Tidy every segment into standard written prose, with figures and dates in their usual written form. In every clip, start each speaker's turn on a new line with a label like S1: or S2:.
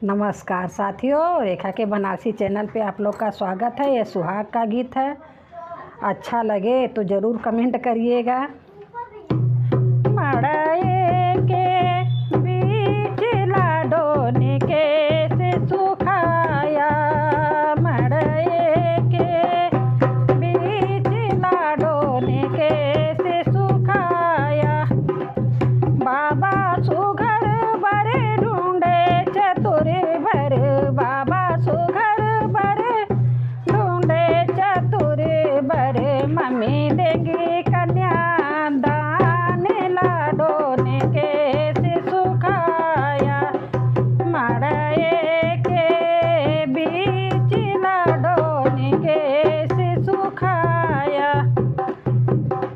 S1: नमस्कार साथियों, रेखा के बनारसी चैनल पे आप लोग का स्वागत है। ये सुहाग का गीत है। अच्छा लगे तो ज़रूर कमेंट करिएगा। मड़ई के बीच लाडोने के से सुखाया, मड़ई के बीच लाडोने के से सुखाया। बाबा सुघर बरे ढूंढे चतुर भर, बाबा सुघर बरे ढूंढे चतुर भर। मम्मी देंगी कन्यादान लाडोने के से सुखाया, मड़ई के बीच लाडोने के से सुखाया।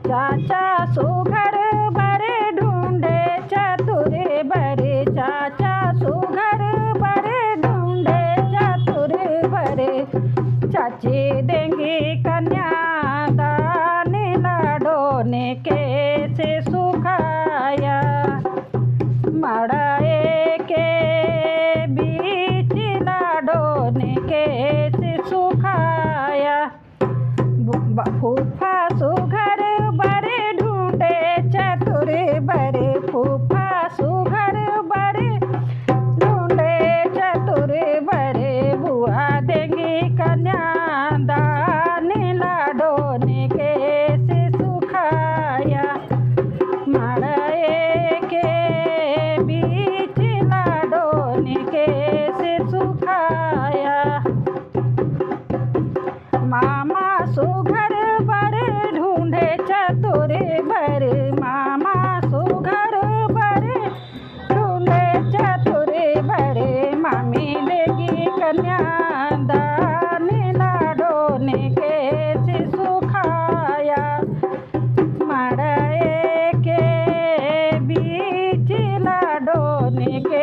S1: चाचा सुघर बरे ढूंढे चतुर बरे, चाचा सुघर बरे ढूंढे चतुर बरे। चाची देंगी कन्यादान लाडोने के से सुखाया, मड़ई के बीच लाडोने के से सुखाया। फूफा सुघर बरे ढूंढे चतुर बरे, फूफा सुघर बरे ढूंढे चतुर बरे। बुआ देंगी कन्यादान लाडोने के से सुखाया, मड़ई के बीच लाडोने के से सुखाया। मामा सुघर बरे ढूंढे चतुर बरे, मामा सुघर बरे ढूंढे चतुर बरे। मामी देगी कन्यादान लाडोने के से सुखाया, मड़ई के बीच लाडोने के